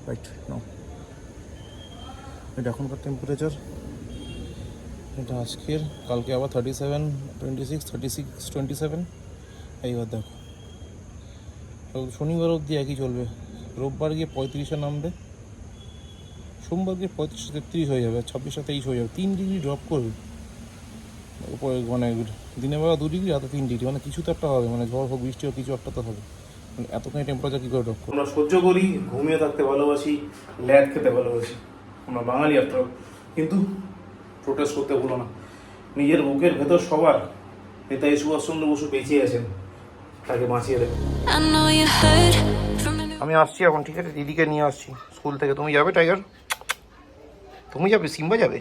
Right now. এটা এখনকার temperature, এটা আজকের, কালকে আবার 37, 26, 36, 27। এইবার দেখো শনিবার অবধি একই চলবে, রোববার গিয়ে 35-এ নামবে, সোমবার গিয়ে 35-33 হয়ে যাবে, 26-23 হয়ে যাবে, 3 ডিগ্রি ড্রপ করবে উপরে, মানে দিনের বেলা 2 ডিগ্রি, রাতে 3 ডিগ্রি, মানে কিছু তো একটা হবে, মানে ঝড় হোক বৃষ্টি হোক কিছু একটা তো হবে, মানে এতখানি টেম্পারেচার কী করে ড্রপ করবে। আমরা সহ্য করি, ঘুমিয়ে থাকতে ভালোবাসি, ল্যাদ খেতে ভালোবাসি, আমরা বাঙালি আর, কিন্তু প্রোটেস্ট করতে ভুলো না। নিজের বুকের ভেতর সবার নেতাজি সুভাষচন্দ্র বসু বেঁচে আছেন, তাকে বাঁচিয়ে দেবে। আমি আসছি এখন, ঠিক আছে, দিদিকে নিয়ে আসছি স্কুল থেকে। তুমি যাবে টাইগার? তুমি যাবে? সিম্বা যাবে?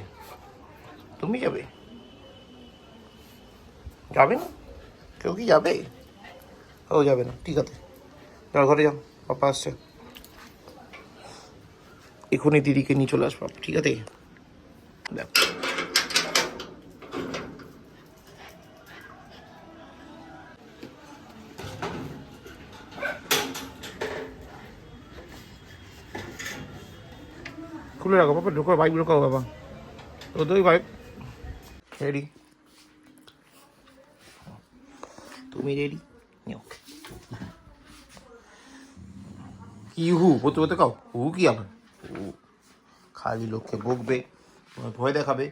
তুমি যাবে? যাবে না? কেউ কি যাবে? ও যাবে না, ঠিক আছে, যাও ঘরে যাও, পাপা আসছে, এখনই দিদিকে নিয়ে চলে আসবো, ঠিক আছে? দেখ খুলে রাখো বাবা, ঢোকো, বাইক ঢোকাও বাবা, ওই বাইক রেডি, তুমি রেডি? কি হু বলতে বলতে কাও হু কি আবার হু, খালি লোককে বকবে, ভয় দেখাবে,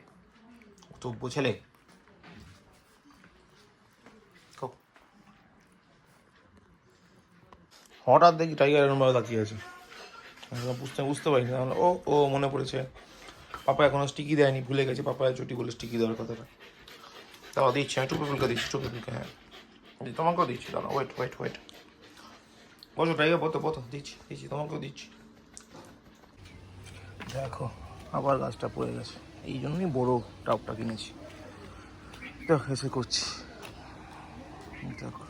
চোখ ছেলে। হঠাৎ দেখি টাইগার এরমভাবে তাকিয়ে আছে, বুঝতে পারিনি, ও ও মনে পড়েছে পাপা এখনো স্টিকি দেয়নি, ভুলে গেছে পাপা চটি বলে স্টিকি দেওয়ার কথাটা। তাও দিচ্ছি, আমি টুপি ফুলকে দিচ্ছি, টুপি ফুলকে, হ্যাঁ তোমাকেও দিচ্ছি, দাঁড়া, ওয়েট ওয়েট ওয়েট, বসো টাইগার, বতো দিচ্ছি দিচ্ছি, তোমাকেও দিচ্ছি। দেখো আবার গাছটা পড়ে গেছে, এই জন্যই বড় টাপটা কিনেছি, দেখো এসে করছি, দেখো।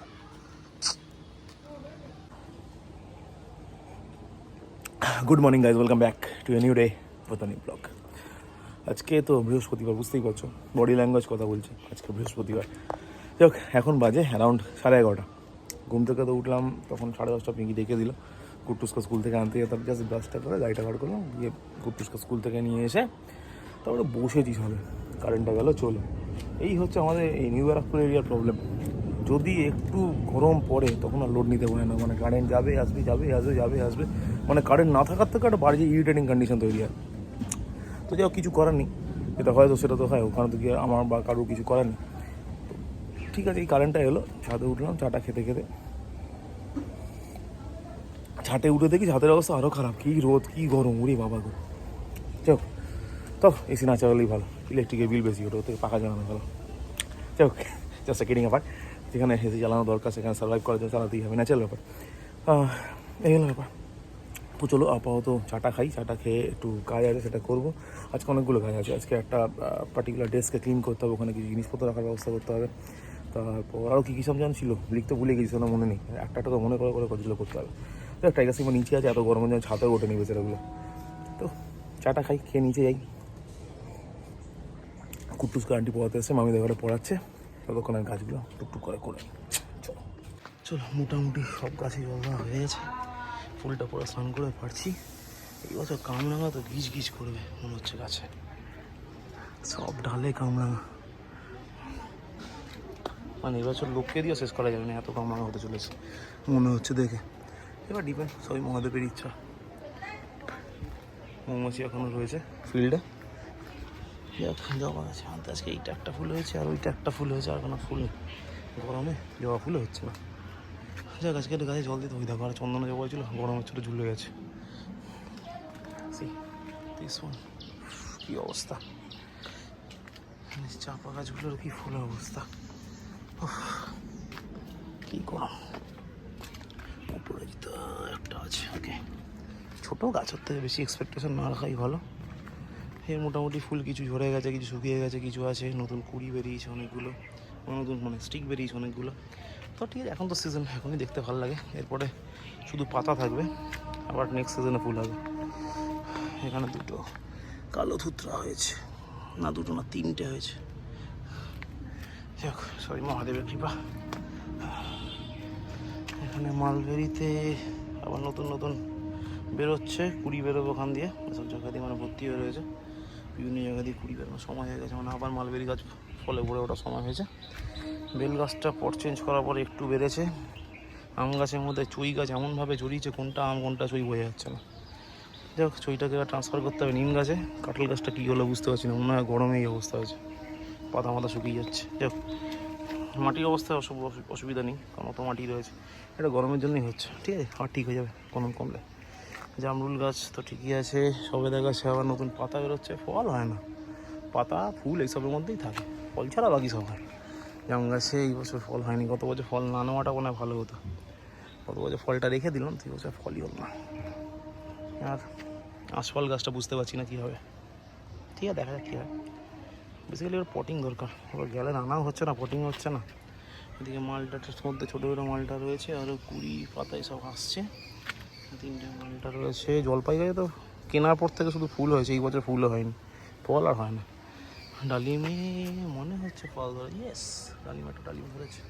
Good morning guys, welcome back to a new day with a new blog. আজকে তো বৃহস্পতিবার, বুঝতেই পারছো, বডি ল্যাঙ্গুয়েজ কথা বলছে, আজকে বৃহস্পতিবার। যাক, এখন বাজে অ্যারাউন্ড 11:30, ঘুম থেকে তো উঠলাম তখন 10:30, পিঙ্কি ডেকে দিল, কুট্টুসকে স্কুল থেকে আনতে যেতাম, জাস্ট ব্রাশটা করে গাড়িটা বার করলাম, গিয়ে কুট্টুসকে স্কুল থেকে নিয়ে এসে তারপরে বসেছি সবে, কারেন্টটা গেল চলো। এই হচ্ছে আমাদের এই নিউ ব্যারাকপুর এরিয়ার প্রবলেম, যদি একটু গরম পড়ে তখন আর লোড নিতে পারে না, মানে কারেন্ট যাবে আসবে যাবে আসবে যাবে আসবে, মানে কারেন্ট না থাকার থেকে একটা বাড়িতে ইরিটেটিং কন্ডিশন তৈরি হয়। তো যাও, কিছু করার নেই, যেটা হয় তো সেটা তো হয়, ওখানে তো গিয়ে আমার বা কারোর কিছু করার নেই। ঠিক আছে, এই কারেন্টটা এলো, ছাদে উঠলাম চাটা খেতে খেতে, ছাটে উঠে দেখি ছাদের অবস্থা আরও খারাপ, কী রোদ কী গরম, উড়ে বাবা গো। চোখ তো এসি না চালালেই ভালো, ইলেকট্রিকের বিল বেশি ওটা, ওর থেকে পাখা চালানো ভালো। চোখ জাস্ট কিডিং ব্যাপার, যেখানে এসি চালানো দরকার সেখানে সার্ভাইভ করার জন্য চালাতেই হবে, ন্যাচারাল ব্যাপার, এই হলো ব্যাপার। তো চলো আপাতত চাটা খাই, চাটা খেয়ে একটু কাজ আছে সেটা করবো, আজকে অনেকগুলো কাজ আছে, আজকে একটা পার্টিকুলার ডেস্ককে ক্লিন করতে হবে, ওখানে কিছু জিনিসপত্র রাখার ব্যবস্থা করতে হবে, তারপর আরও কী কী সব জান ছিল, লিখতে ভুলে গেছি, সেটা মনে নেই, একটা তো মনে করে কতগুলো করতে হবে। তো টাইগার সিংহ নিচে আছে, এত গরমের জন্য ছাতেও ওঠে নেবে সেটাগুলো। তো চাটা খাই, খেয়ে নিচে যাই, কুট্টুসকে আন্টি পড়াতে এসে মামিদের ঘরে পড়াচ্ছে, ততক্ষণের গাছগুলো টুকটুক করে চলো চলো। মোটামুটি সব গাছই জল দেওয়া হয়ে গেছে, ফুলটা পরে স্নান করে পারছি। এই বছর কামরাঙা তো গিজ গিজ করবে মনে হচ্ছে গাছে, সব ডালে কামরাঙা, মানে এবছর লোককে দিয়ে শেষ করা যাবে না, এত কামরাঙা হতে চলেছে মনে হচ্ছে দেখে। এবার ডিপেন্ড, সবই মহাদেবের ইচ্ছা। মৌমাছি এখনও রয়েছে ফিল্ডে, জবা আছে আনতে, আজকে এইটা একটা ফুল হয়েছে আর ওইটা একটা ফুল হয়েছে, আর কোনো ফুল গরমে জবা ফুল হচ্ছে না। যাক, আজকে একটা গাছে জল দিতে ওই দেখো, আর চন্দনা জবা ছিল, গরমের ছোটো ঝুলে গেছে। কি অবস্থা, চাপা গাছগুলোর কি ফুলের অবস্থা, কি গরম। উপরে তো একটা আছে, ওকে, ছোটো গাছের থেকে বেশি এক্সপেকটেশন না রাখাই ভালো। এর মোটামুটি ফুল কিছু ঝরে গেছে, কিছু শুকিয়ে গেছে, কিছু আছে নতুন কুড়ি বেরিয়েছে অনেকগুলো, নতুন মানে স্টিক বেরিয়েছে অনেকগুলো। তো ঠিক আছে, এখন তো সিজন, এখনই দেখতে ভালো লাগে, এরপরে শুধু পাতা থাকবে, আবার নেক্সট সিজনে ফুল হবে। এখানে দুটো কালো ধুতরা হয়েছে, না দুটো না তিনটে হয়েছে, যাক সরি মহাদেবের কৃপা। এখানে মালবেরিতে আবার নতুন নতুন বেরোচ্ছে, কুড়ি বেরোবে ওখান দিয়ে, সব জায়গা দিয়ে মানে ভর্তি হয়ে রয়েছে, বিভিন্ন জায়গা দিয়ে কুড়ি বেরোনোর সময় হয়ে গেছে, মানে আবার মালবেরি গাছ ফলে ভরে ওঠার সময় হয়েছে। বেল গাছটা পট চেঞ্জ করার পরে একটু বেড়েছে। আম গাছের মধ্যে চুই গাছ এমনভাবে জড়িয়েছে, কোনটা আম কোনটা চুই বোঝা যাচ্ছে না। যাই হোক, চুইটাকে ট্রান্সফার করতে হবে নিম গাছে। কাঁঠাল গাছটা কী হলো বুঝতে পারছি না, মনে হয় গরমে এই অবস্থা হয়েছে, পাতা মাথা শুকিয়ে যাচ্ছে। যাই হোক, মাটির অবস্থায় অসুবিধা নেই, কারণ অত মাটি রয়েছে, এটা গরমের জন্যই হচ্ছে। ঠিক আছে, আর ঠিক হয়ে যাবে গরম কমলে। জামরুল গাছ তো ঠিকই আছে, সবেদা গাছে আবার নতুন পাতা বেরোচ্ছে, ফল হয় না, পাতা ফুল এইসবের মধ্যেই থাকে, ফল ছাড়া বাকি সব হয়। জাম গাছে এই বছর ফল হয়নি, গত বছর ফল না নেওয়াটা মনে হয় ভালো হতো, গত বছর ফলটা রেখে দিলাম, তুই বছর ফলই হল না। আর আশফল গাছটা বুঝতে পারছি না কী হবে, ঠিক আছে দেখা যাক কী হয়। বেসিক্যালি এবার পটিং দরকার, এবার গেলে রান্নাও হচ্ছে না, পটিং হচ্ছে না। এদিকে মালটার মধ্যে ছোটো ছোটো মালটা রয়েছে, আরও কুড়ি পাতায় সব আসছে, তিনটে মালটা রয়েছে। জলপাই গাছে তো কেনার পর থেকে শুধু ফুল হয়েছে, এই বছর ফুলও হয়নি, ফল আর হয় না। ডালিমে মনে হচ্ছে ফল ধরে, ইয়েস ডালিম, একটা ডালিম ধরেছে,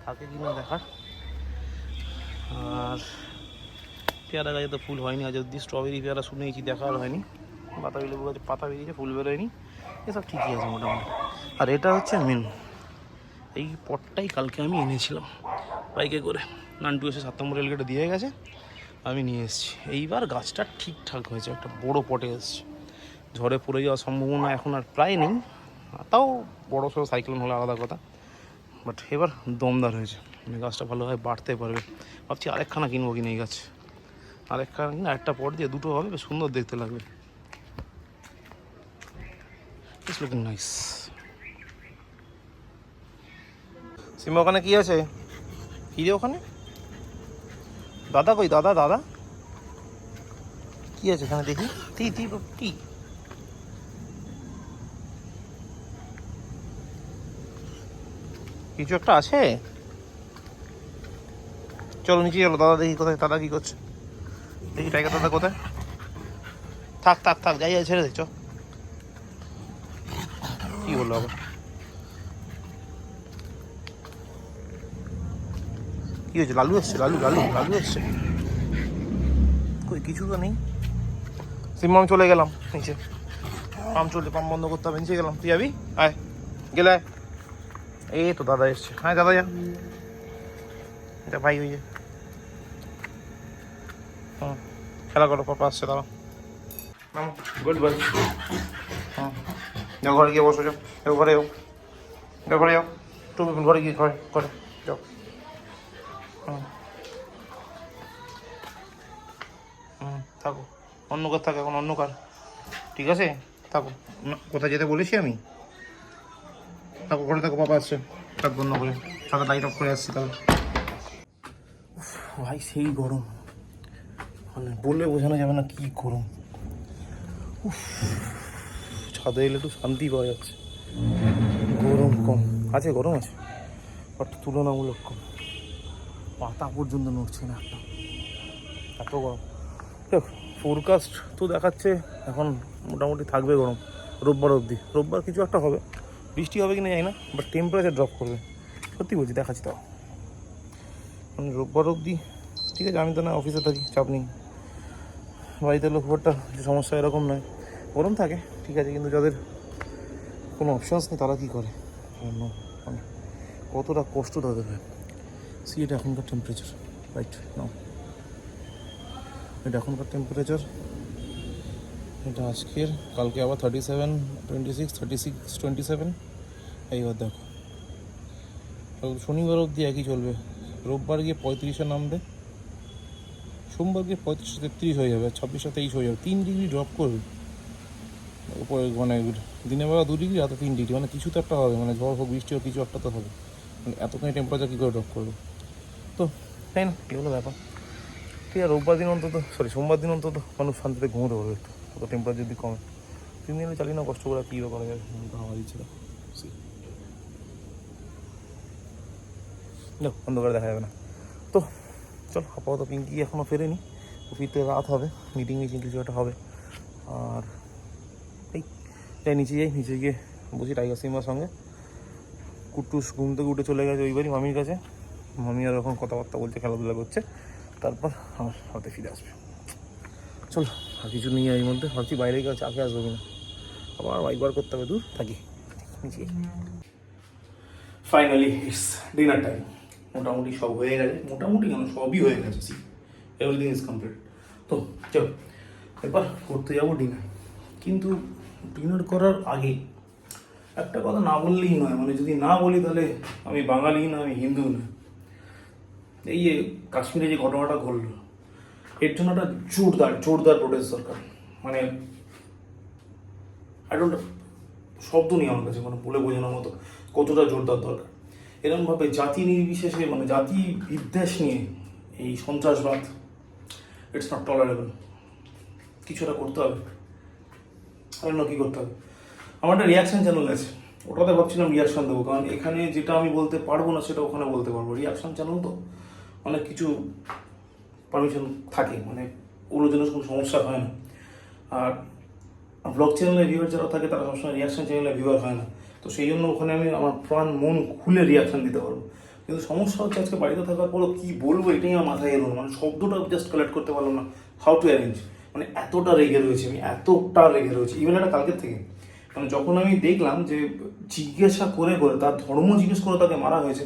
থাকে কিনা দেখার। আর পেয়ারা গাছে তো ফুল হয়নি আজ অব্দি, স্ট্রবেরি পেয়ারা শুনেছি, দেখা আর হয়নি। বাতাবি লেবু গাছে পাতা বেরিয়েছে, ফুল বেরোয়নি, এসব ঠিকই আছে মোটামুটি। আর এটা হচ্ছে মেন, এই পটটাই কালকে আমি এনেছিলাম বাইকে করে, নান্টু এসে 7 নম্বর রেলগেটে দিয়ে গেছে, আমি নিয়ে এসেছি। এইবার গাছটা ঠিকঠাক হয়েছে, একটা বড় পটে এসছে। ঝড়ে পড়ে যাওয়ার সম্ভাবনা এখন আর প্রায় নেই, তাও বড়ো সড়ো সাইক্লোন হলে আলাদা কথা, বাট এবার দমদার হয়েছে, মানে গাছটা ভালোভাবে বাড়তে পারবে। ভাবছি আরেকখানা কিনবো কিনা এই গাছ, আরেকখানা কিনে আরেকটা পট দিয়ে দুটো হবে, বেশ সুন্দর দেখতে লাগবে। It's looking nice. সিমা ওখানে কি আছে, কি রে ওখানে দাদা কই, দাদা দাদা কি আছে এখানে দেখি, কি কিছু একটা আছে, চলো নিচে চলো, দাদা দেখি কোথায়, দাদা কি করছে দেখি, টাইগার দাদা কোথায়, থাক থাক থাক যাই যাই ছেড়ে দে, চ। কি বললো আবার, কি হয়েছে, লালু এসছে, লালু লালু লালু এসছে, কই কিছু তো নেই। সিম্মা আমি চলে গেলাম নিচে, পাম্প চলছে, পাম্প বন্ধ করতে হবে, নিচে গেলাম, তুই যাবি আয়, গেলে আয়। এই তো দাদা এসছে, হ্যাঁ দাদা যা, এটা ভাই হয়ে যায়, হুম খেলা করো, পাপা আসছে, দাঁড়া গুড বয়। হুম যাও ঘরে গিয়ে বসো, যাও যাও ঘরে যাও, যাও ঘরে যাও, তুমি ঘরে গিয়ে ঘরে ঘরে যাও। হুম হুম থাকো, অন্য কার থাকো এখন, অন্য কার, ঠিক আছে থাকো, কোথায় যেতে বলেছি আমি, থাকো ঘরে থাকো, পাপা আসছে, কাজ বন্ধ করে, সাথে লাইট অফ করে আসছি তাহলে। ভাই সেই গরম, মানে বললে বোঝানো যাবে না কি গরম। ছাদে এলে একটু শান্তি পাওয়া যাচ্ছে, গরম কম আছে, গরম আছে বাট তুলনামূলক কম, পাতা পর্যন্ত নড়ছে না একটা, এত গরম। দেখ ফোরকাস্ট তো দেখাচ্ছে এখন মোটামুটি থাকবে গরম রোববার অবধি, রোববার কিছু একটা হবে, বৃষ্টি হবে কি না জানি না, বাট টেম্পারেচার ড্রপ করবে, সত্যি বলছি দেখাচ্ছি তাও, মানে রোববার অবধি ঠিক আছে। আমি তো না অফিসে থাকি, চাপ নেই, বাড়িতে এলে খুব একটা সমস্যা এরকম নয়, গরম থাকে ঠিক আছে, কিন্তু যাদের কোনো অপশানস নেই তারা কী করে, মানে কতটা কষ্ট তাদের হয়। সি এটা এখনকার টেম্পারেচার, রাইট নাও, এটা এখনকার টেম্পারেচার, এটা আজকের, কালকে আবার 37, 26, 36, 27, এইবার দেখো শনিবার অবধি একই চলবে, রোববার গিয়ে 35-এ নামবে, সোমবার গিয়ে 35-33 হয়ে যাবে, 26-23 হয়ে যাবে, 3 ডিগ্রি ড্রপ করবে উপরে, মানে দিনের বেলা 2 ডিগ্রি, রাতে 3 ডিগ্রি, মানে কিছু তো একটা হবে, মানে ঝড় হোক বৃষ্টি হোক কিছু একটা তো হবে, মানে এতখানি টেম্পারেচার কী করে ড্রপ করবে, তো তাই না, কী হলো ব্যাপার। ঠিক আছে রোববার দিন অন্তত, সোমবার দিন অন্তত মানুষ শান্তিতে ঘুমোতে পারবে একটু, অত টেম্পারেচার যদি কমে, 3 দিনে চালিয়ে না কষ্ট করে কী বা করা যাবে, হাওয়া দিচ্ছে না, দেখো অন্ধকারে দেখা যাবে না। তো চল আপাতত পিঙ্কি এখনও ফেরেনি, ফিরতে রাত হবে, মিটিং কিছু একটা হবে, আর এই যাই নিচে যাই, নিচে গিয়ে বসি টাইগার সিম্বার সঙ্গে, কুট্টুস ঘুম থেকে উঠে চলে গেছে ওই বাড়ি মামির কাছে, মামি আর এখন কথাবার্তা বলছে, খেলাধুলা করছে, তারপর আমার হাতে ফিরে আসবে। চলো আর কিছু নিয়ে এই মধ্যে ভাবছি বাইরে গিয়ে চাপে আসবো কিনা, আবার বাইক বার করতে হবে, দূর থাকি নিচে। Finally it's dinner time. মোটামুটি সব হয়ে গেছে, মোটামুটি কেন সবই হয়ে গেছে, সি এভরিথিং ইজ কমপ্লিট। তো চলো এবার করতে যাবো ডিনার। কিন্তু ডিনার করার আগে একটা কথা না বললেই নয়, মানে যদি না বলি তাহলে আমি বাঙালি না, আমি হিন্দু না। এই যে কাশ্মীরে যে ঘটনাটা ঘটলো, এর জন্য একটা জোরদার জোরদার প্রোটেস্ট দরকার। মানে আই ডোন্ট শব্দ নেই আমার কাছে, মানে বলে বোঝানোর মতো কতটা জোরদার দরকার। এরকমভাবে জাতি নির্বিশেষে, মানে জাতি বিদ্বেষ নিয়ে এই সন্ত্রাসবাদ, ইটস নট টলারেবল। কিছুটা করতে হবে, আর কী করতে হবে। আমার একটা রিয়াকশান চ্যানেল আছে, ওটাতে ভাবছিলাম রিয়াকশান দেবো, কারণ এখানে যেটা আমি বলতে পারবো না সেটা ওখানে বলতে পারবো। রিয়াকশান চ্যানেল তো অনেক কিছু পারমিশন থাকে, মানে ওগুলোর জন্য কোনো সমস্যা হয় না। আর ব্লগ চ্যানেলের ভিউয়ার যারা থাকে তারা সবসময় রিয়াকশান চ্যানেলের ভিউয়ার হয় না, তো সেই জন্য ওখানে আমি আমার প্রাণ মন খুলে রিয়াকশান দিতে পারবো। কিন্তু সমস্যা হচ্ছে আজকে বাড়িতে থাকার পরও কী বলবো এটাই আমার মাথায় এলো না, মানে শব্দটা জাস্ট কালেক্ট করতে পারলাম না, হাউ টু অ্যারেঞ্জ। মানে এতটা রেগে রয়েছে আমি, এতটা রেগে রয়েছে। ইভেন এটা কালকের থেকে, মানে যখন আমি দেখলাম যে জিজ্ঞাসা করে করে তার ধর্ম জিজ্ঞেস করে তাকে মারা হয়েছে,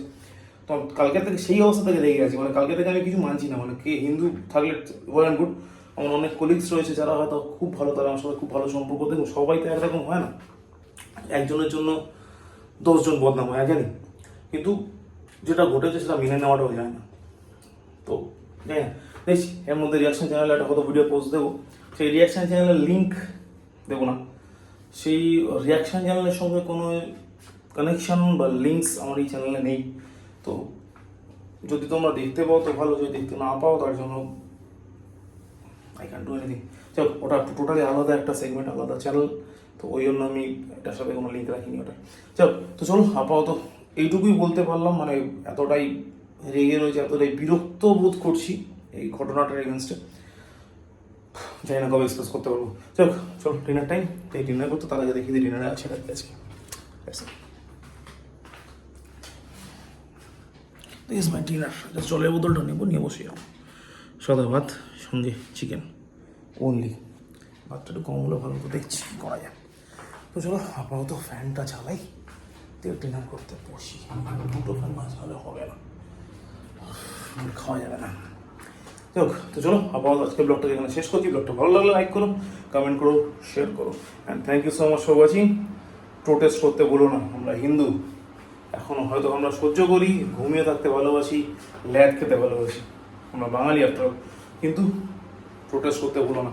তো কালকে থেকে সেই অবস্থা থেকে রেগে গেছি। মানে কালকে থেকে আমি কিছু মানছি না, মানে কে হিন্দু থাকলে ওয়েল অ্যান্ড গুড। আমার অনেক কলিগস রয়েছে যারা হয়তো খুব ভালো, তারা আমার সাথে খুব ভালো সম্পর্ক। দেখুন সবাই তো একরকম হয় না, একজনের জন্য 10 জন বদনাম হয়, জানি। কিন্তু যেটা ঘটেছে সেটা মেনে নেওয়াটাও যায় না। তো যাই না, দেখছি এর মধ্যে রিয়াকশান চ্যানেলে একটা কত ভিডিও পোস্ট দেবো, সেই রিয়াকশান চ্যানেলের লিঙ্ক দেবো না। সেই রিয়াকশান চ্যানেলের সঙ্গে কোনো কানেকশন বা লিঙ্কস আমার এই চ্যানেলে নেই। তো যদি তোমরা দেখতে পাও তো ভালো, যদি দেখতে না পাও তার জন্য আই ক্যান ডু এনিথিং। চলো, ওটা টোটালি আলাদা একটা সেগমেন্ট, আলাদা চ্যানেল, তো ওই জন্য আমি এটার সাথে কোনো লিঙ্ক রাখিনি ওটা। চলো আপাতত এইটুকুই বলতে পারলাম। মানে এতটাই রেগে রয়েছে, এতটাই বিরক্ত বোধ করছি এই ঘটনাটার এগেনস্টে, জানি না কবে এক্সপ্রেস করতে পারবো। চলো ডিনার টাইম, তাই ডিনার করতে তার আগে দেখিয়ে দিই ডিনারে আছে আজকে। This my dinner. জলের বোতলটা নেবো, নিয়ে বসে যাবো। সাদা ভাত সঙ্গে চিকেন অনলি, ভাতটা একটু কম হলে ভালো মতো দেখছি করা যায়। তো চলো আপাতত ফ্যানটা চালাই, দিয়ে ডিনার করতে বসি। দুটো ফ্যান না চালালে হবে না, খাওয়া যাবে না। তো চলো আপাতত আজকে ব্লগটা এখানে শেষ করছি। ব্লগটা ভালো লাগলে লাইক করো, কমেন্ট করো, শেয়ার করো, and thank you so much for watching. Protest করতে বলো না, আমরা হিন্দু। এখনও হয়তো আমরা সহ্য করি, ঘুমিয়ে থাকতে ভালোবাসি, ল্যাদ খেতে ভালোবাসি, আমরা বাঙালি আফটার অল। কিন্তু প্রোটেস্ট করতে বলো না।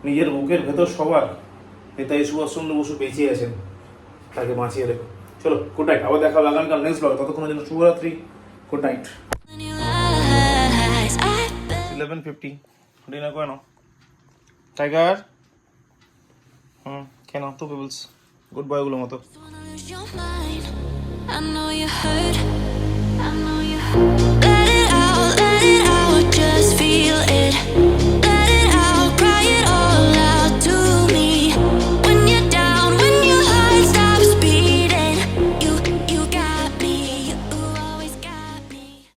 নিজের বুকের ভেতর সবার নেতাজি সুভাষচন্দ্র বসু বেঁচে আছেন, তাকে বাঁচিয়ে রেখো। চলো গুড নাইট, আবার দেখা হবে আগামীকাল নেক্সট ব্লগ। ততক্ষণের জন্য শুভরাত্রি, গুড নাইট। 11:50 ডিনার করে নাও টাইগার। কেন তো পিপলস গুড বয়গুলোর মতো। I know you hurt, I know